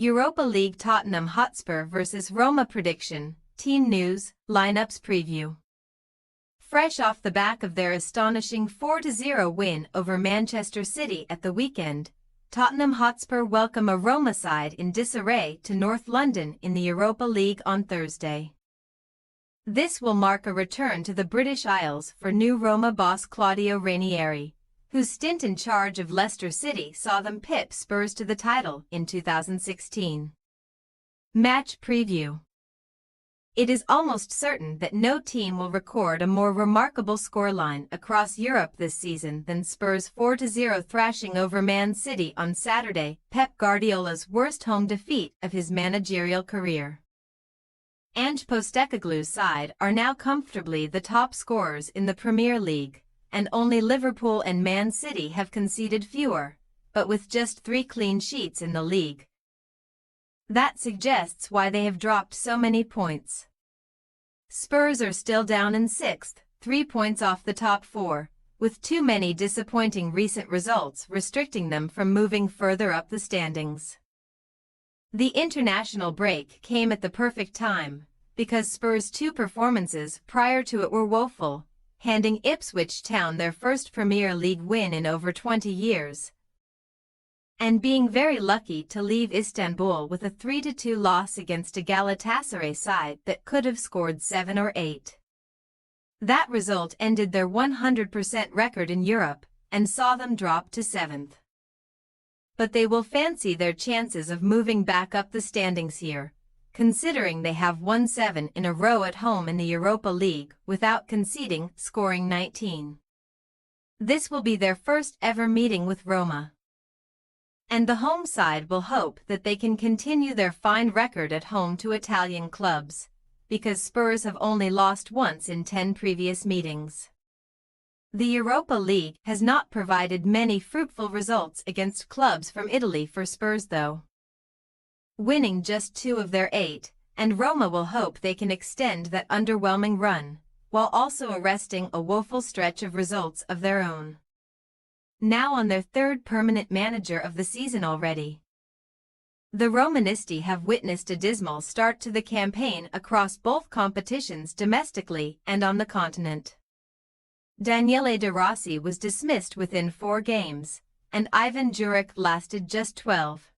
Europa League Tottenham Hotspur vs Roma prediction, team news, lineups preview. Fresh off the back of their astonishing 4-0 win over Manchester City at the weekend, Tottenham Hotspur welcome a Roma side in disarray to North London in the Europa League on Thursday. This will mark a return to the British Isles for new Roma boss Claudio Ranieri, whose stint in charge of Leicester City saw them pip Spurs to the title in 2016. Match preview. It is almost certain that no team will record a more remarkable scoreline across Europe this season than Spurs' 4-0 thrashing over Man City on Saturday, Pep Guardiola's worst home defeat of his managerial career. Ange Postecoglou's side are now comfortably the top scorers in the Premier League, and only Liverpool and Man City have conceded fewer, but with just 3 clean sheets in the league. That suggests why they have dropped so many points. Spurs are still down in 6th, 3 points off the top 4, with too many disappointing recent results restricting them from moving further up the standings. The international break came at the perfect time, because Spurs' 2 performances prior to it were woeful, handing Ipswich Town their first Premier League win in over 20 years, and being very lucky to leave Istanbul with a 3-2 loss against a Galatasaray side that could have scored 7 or 8. That result ended their 100% record in Europe and saw them drop to 7th. But they will fancy their chances of moving back up the standings here, considering they have won 7 in a row at home in the Europa League without conceding, scoring 19. This will be their first ever meeting with Roma, and the home side will hope that they can continue their fine record at home to Italian clubs, because Spurs have only lost once in 10 previous meetings. The Europa League has not provided many fruitful results against clubs from Italy for Spurs though, winning just 2 of their 8, and Roma will hope they can extend that underwhelming run, while also arresting a woeful stretch of results of their own. Now on their 3rd permanent manager of the season already, the Romanisti have witnessed a dismal start to the campaign across both competitions domestically and on the continent. Daniele De Rossi was dismissed within 4 games, and Ivan Juric lasted just 12.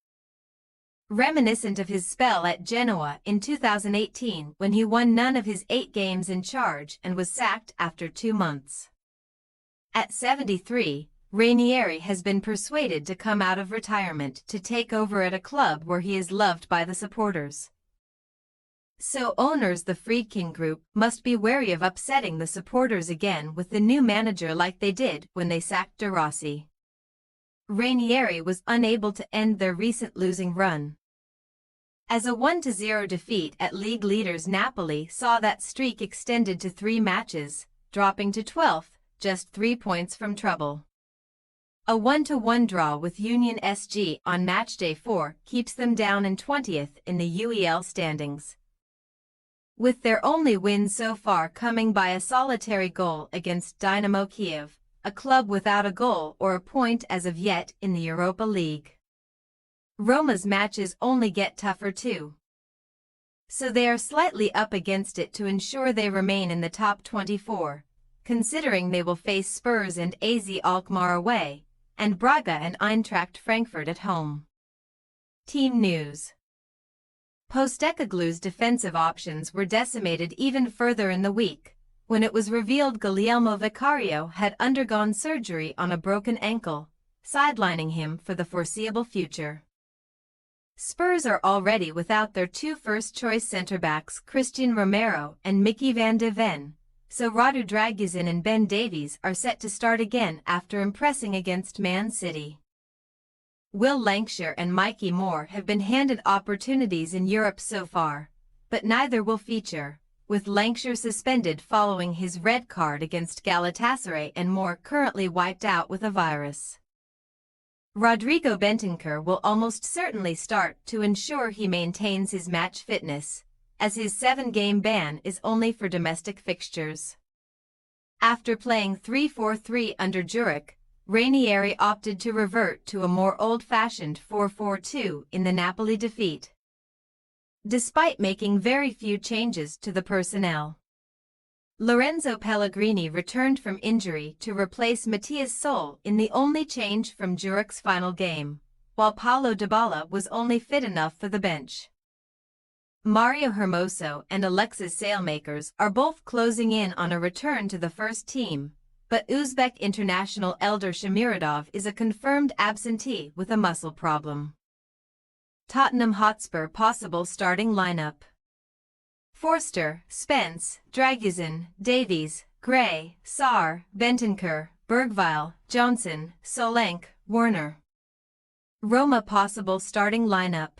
Reminiscent of his spell at Genoa in 2018 when he won none of his 8 games in charge and was sacked after 2 months. At 73, Ranieri has been persuaded to come out of retirement to take over at a club where he is loved by the supporters. So owners the Friedkin Group must be wary of upsetting the supporters again with the new manager like they did when they sacked De Rossi. Ranieri was unable to end their recent losing run, as a 1-0 defeat at league leaders Napoli saw that streak extended to 3 matches, dropping to 12th, just 3 points from trouble. A 1-1 draw with Union SG on matchday 4 keeps them down in 20th in the UEL standings, with their only win so far coming by a solitary goal against Dynamo Kiev, a club without a goal or a point as of yet in the Europa League. Roma's matches only get tougher too, so they are slightly up against it to ensure they remain in the top 24, considering they will face Spurs and AZ Alkmaar away, and Braga and Eintracht Frankfurt at home. Team news. Postecoglou's defensive options were decimated even further in the week, when it was revealed Guglielmo Vicario had undergone surgery on a broken ankle, sidelining him for the foreseeable future. Spurs are already without their 2 first-choice centre-backs Christian Romero and Mickey van de Ven, so Radu Dragusin and Ben Davies are set to start again after impressing against Man City. Will Lancashire and Mikey Moore have been handed opportunities in Europe so far, but neither will feature, with Lancashire suspended following his red card against Galatasaray and Moore currently wiped out with a virus. Rodrigo Bentancur will almost certainly start to ensure he maintains his match fitness, as his 7-game ban is only for domestic fixtures. After playing 3-4-3 under Juric, Ranieri opted to revert to a more old-fashioned 4-4-2 in the Napoli defeat, despite making very few changes to the personnel. Lorenzo Pellegrini returned from injury to replace Matthias Sol in the only change from Zurich's final game, while Paulo Dybala was only fit enough for the bench. Mario Hermoso and Alexis Saelmakers are both closing in on a return to the first team, but Uzbek international Eldar Shamirodov is a confirmed absentee with a muscle problem. Tottenham Hotspur possible starting lineup: Forster, Spence, Dragusin, Davies, Gray, Sarr, Bentancur, Bergville, Johnson, Solanke, Werner. Roma possible starting lineup: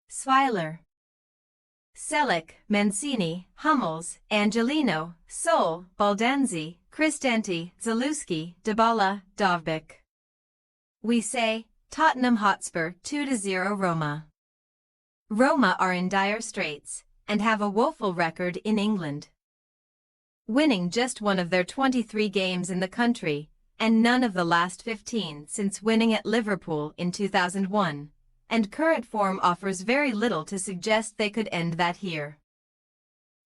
Sviler, Selic, Mancini, Hummels, Angelino, Sol, Baldanzi, Cristante, Zalewski, Dybala, Dovbyk. We say, Tottenham Hotspur 2-0 Roma. Roma are in dire straits and have a woeful record in England, winning just one of their 23 games in the country and none of the last 15 since winning at Liverpool in 2001, and current form offers very little to suggest they could end that here.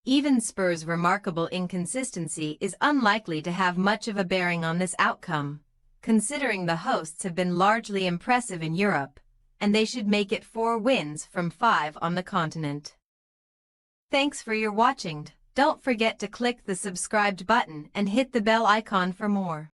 Even Spurs' remarkable inconsistency is unlikely to have much of a bearing on this outcome, considering the hosts have been largely impressive in Europe, and they should make it 4 wins from 5 on the continent. Thanks for your watching. Don't forget to click the subscribed button and hit the bell icon for more.